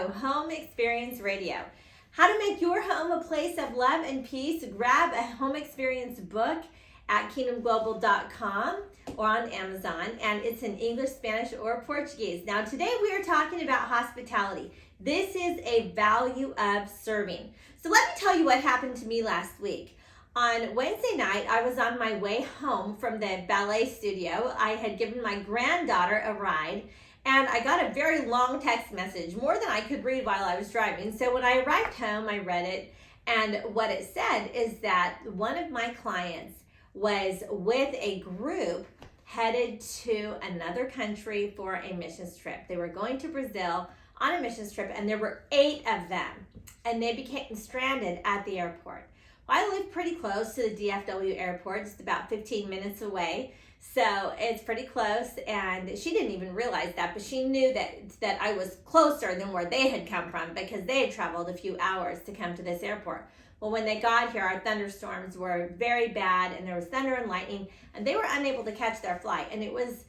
show, Home Experience Radio. How to make your home a place of love and peace. Grab a home experience book at kingdomglobal.com or on Amazon, and it's in English, Spanish, or Portuguese. Now, today we are talking about hospitality. This is a value of serving. So let me tell you what happened to me last week. On Wednesday night, I was on my way home from the ballet studio. I had given my granddaughter a ride, and I got a very long text message, more than I could read while I was driving. So when I arrived home, I read it, and what it said is that one of my clients was with a group headed to another country for a missions trip. They were going to Brazil on a missions trip, and there were 8 of them, and they became stranded at the airport. Well, I live pretty close to the DFW airport, just about 15 minutes away, so it's pretty close, and she didn't even realize that, but she knew that I was closer than where they had come from because they had traveled a few hours to come to this airport. Well, when they got here, our thunderstorms were very bad, and there was thunder and lightning, and they were unable to catch their flight, and it was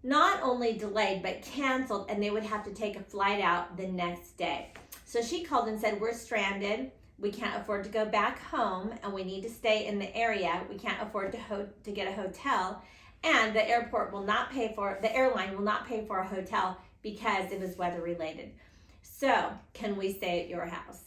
not only delayed, but canceled, and they would have to take a flight out the next day. So she called and said, we're stranded. We can't afford to go back home, and we need to stay in the area. We can't afford to get a hotel, and the airline will not pay for a hotel because it was weather related. So can we stay at your house?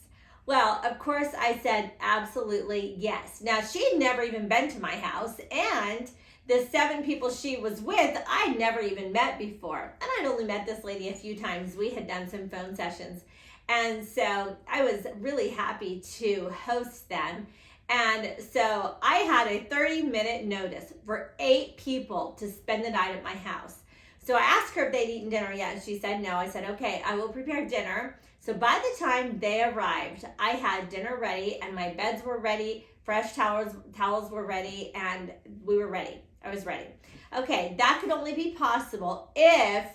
Well, of course, I said absolutely yes. Now, she had never even been to my house, and the 7 people she was with, I'd never even met before. And I'd only met this lady a few times. We had done some phone sessions. And so I was really happy to host them. And so I had a 30-minute notice for 8 people to spend the night at my house. So I asked her if they'd eaten dinner yet, and she said no. I said, okay, I will prepare dinner. So by the time they arrived, I had dinner ready, and my beds were ready, fresh towels were ready, and we were ready. I was ready. Okay, that could only be possible if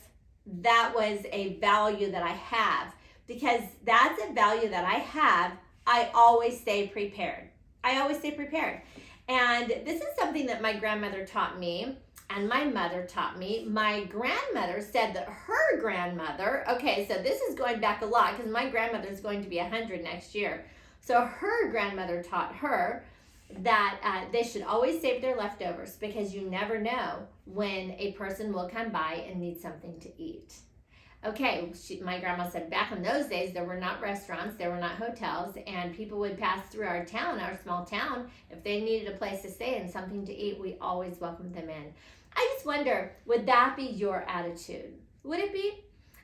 that was a value that I have, because that's a value that I have. I always stay prepared. And this is something that my grandmother taught me, and my mother taught me. My grandmother said that her grandmother, okay, so this is going back a lot because my grandmother is going to be 100 next year. So her grandmother taught her that they should always save their leftovers because you never know when a person will come by and need something to eat. Okay, my grandma said back in those days, there were not restaurants, there were not hotels, and people would pass through our town, our small town. If they needed a place to stay and something to eat, we always welcomed them in. I just wonder, would that be your attitude? Would it be?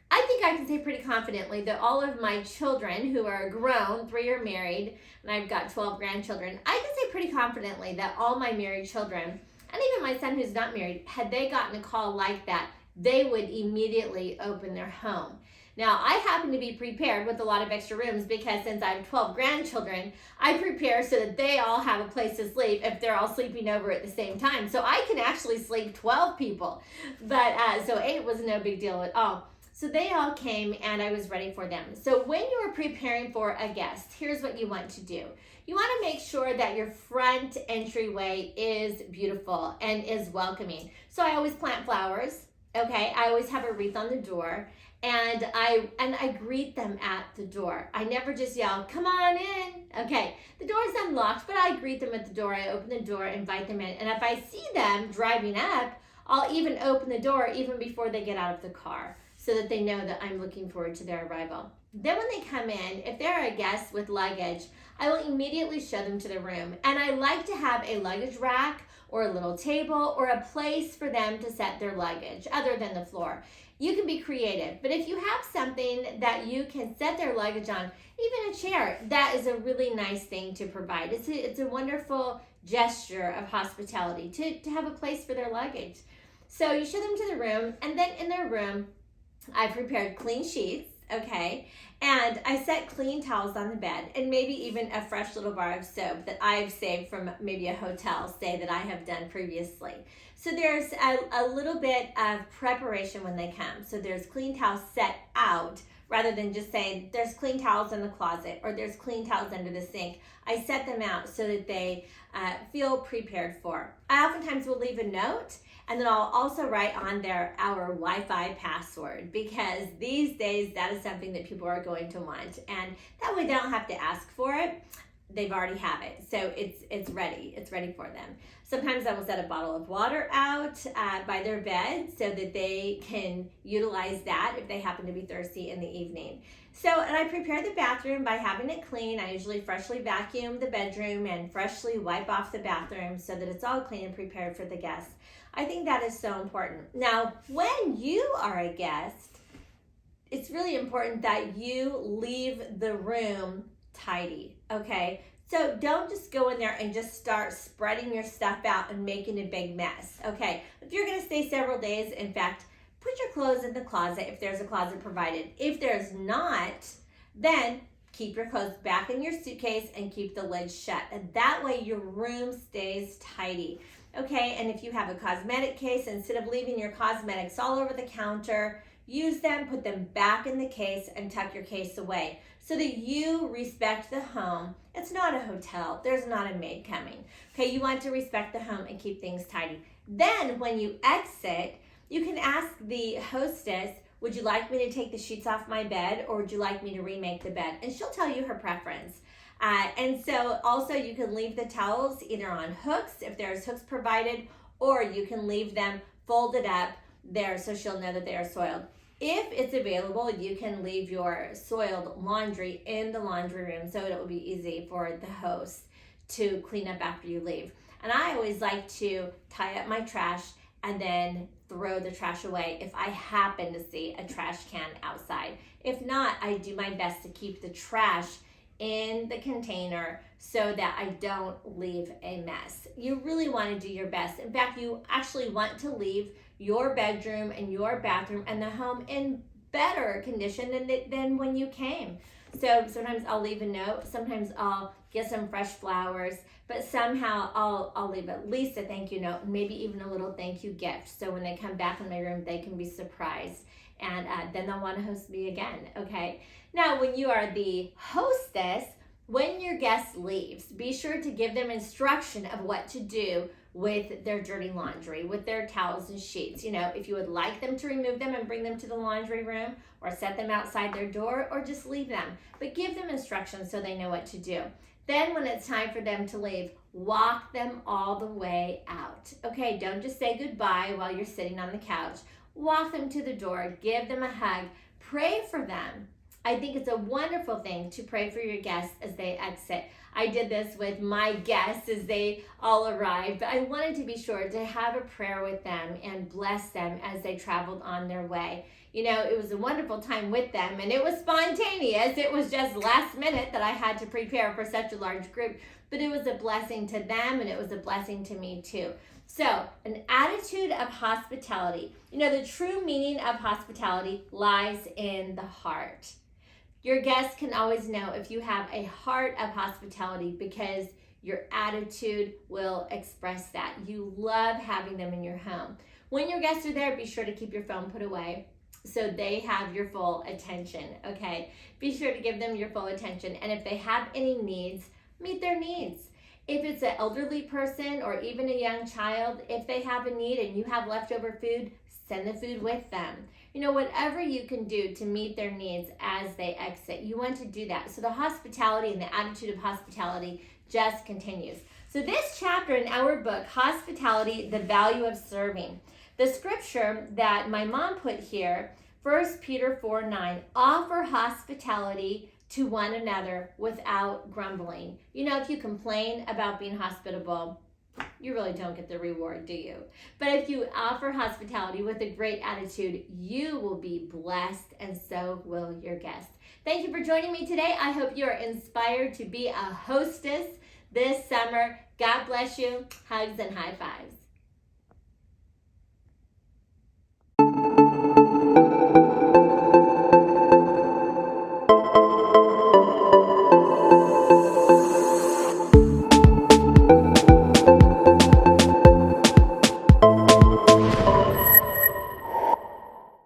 I think I can say pretty confidently that all of my children who are grown, 3 are married, and I've got 12 grandchildren, I can say pretty confidently that all my married children, and even my son who's not married, had they gotten a call like that, they would immediately open their home. Now, I happen to be prepared with a lot of extra rooms because since I have 12 grandchildren, I prepare so that they all have a place to sleep if they're all sleeping over at the same time. So I can actually sleep 12 people, but so 8 was no big deal at all. So they all came, and I was ready for them. So when you are preparing for a guest, here's what you want to do. You want to make sure that your front entryway is beautiful and is welcoming. So I always plant flowers. Okay, I always have a wreath on the door, and I greet them at the door. I never just yell, come on in. Okay, the door is unlocked, but I greet them at the door. I open the door, invite them in, and if I see them driving up, I'll even open the door even before they get out of the car so that they know that I'm looking forward to their arrival. Then when they come in, if they're a guest with luggage, I will immediately show them to the room, and I like to have a luggage rack or a little table or a place for them to set their luggage other than the floor. You can be creative, but if you have something that you can set their luggage on, even a chair, that is a really nice thing to provide. It's a wonderful gesture of hospitality to have a place for their luggage. So you show them to the room, and then in their room, I prepared clean sheets, okay? And I set clean towels on the bed, and maybe even a fresh little bar of soap that I've saved from maybe a hotel stay that I have done previously. So there's a little bit of preparation when they come. So there's clean towels set out rather than just saying there's clean towels in the closet or there's clean towels under the sink. I set them out so that they feel prepared for. I oftentimes will leave a note, and then I'll also write on there our Wi-Fi password, because these days that is something that people are going to want, and that way they don't have to ask for it. They've already have it, so it's ready. It's ready for them. Sometimes I will set a bottle of water out by their bed so that they can utilize that if they happen to be thirsty in the evening. So, and I prepare the bathroom by having it clean. I usually freshly vacuum the bedroom and freshly wipe off the bathroom so that it's all clean and prepared for the guests. I think that is so important. Now, when you are a guest, it's really important that you leave the room tidy, okay? So don't just go in there and just start spreading your stuff out and making a big mess, okay? If you're gonna stay several days, in fact, put your clothes in the closet if there's a closet provided. If there's not, then keep your clothes back in your suitcase and keep the lid shut. And that way your room stays tidy, okay? And if you have a cosmetic case, instead of leaving your cosmetics all over the counter, use them, put them back in the case, and tuck your case away so that you respect the home. It's not a hotel. There's not a maid coming. Okay, you want to respect the home and keep things tidy. Then when you exit, you can ask the hostess, would you like me to take the sheets off my bed, or would you like me to remake the bed? And she'll tell you her preference. And so also you can leave the towels either on hooks if there's hooks provided, or you can leave them folded up there so she'll know that they are soiled. If it's available, you can leave your soiled laundry in the laundry room so it will be easy for the host to clean up after you leave. And I always like to tie up my trash and then throw the trash away if I happen to see a trash can outside. If not, I do my best to keep the trash in the container so that I don't leave a mess. You really want to do your best. In fact, you actually want to leave your bedroom and your bathroom and the home in better condition than when you came. So sometimes I'll leave a note, sometimes I'll get some fresh flowers, but somehow I'll leave at least a thank you note, maybe even a little thank you gift. So when they come back in my room, they can be surprised, and then they'll want to host me again, okay? Now, when you are the hostess, when your guest leaves, be sure to give them instruction of what to do with their dirty laundry, with their towels and sheets. You know, if you would like them to remove them and bring them to the laundry room, or set them outside their door, or just leave them. But give them instructions so they know what to do. Then when it's time for them to leave, walk them all the way out. Okay, don't just say goodbye while you're sitting on the couch. Walk them to the door, give them a hug, pray for them. I think it's a wonderful thing to pray for your guests as they exit. I did this with my guests as they all arrived, but I wanted to be sure to have a prayer with them and bless them as they traveled on their way. You know, it was a wonderful time with them, and it was spontaneous. It was just last minute that I had to prepare for such a large group, but it was a blessing to them, and it was a blessing to me too. So, an attitude of hospitality. You know, the true meaning of hospitality lies in the heart. Your guests can always know if you have a heart of hospitality because your attitude will express that. You love having them in your home. When your guests are there, be sure to keep your phone put away so they have your full attention, okay? Be sure to give them your full attention. And if they have any needs, meet their needs. If it's an elderly person or even a young child, if they have a need and you have leftover food, send the food with them. You know, whatever you can do to meet their needs as they exit, you want to do that. So the hospitality and the attitude of hospitality just continues. So this chapter in our book, Hospitality, the Value of Serving, the scripture that my mom put here, 1 Peter 4:9, offer hospitality to one another without grumbling. You know, if you complain about being hospitable, you really don't get the reward, do you? But if you offer hospitality with a great attitude, you will be blessed, and so will your guests. Thank you for joining me today. I hope you are inspired to be a hostess this summer. God bless you. Hugs and high fives.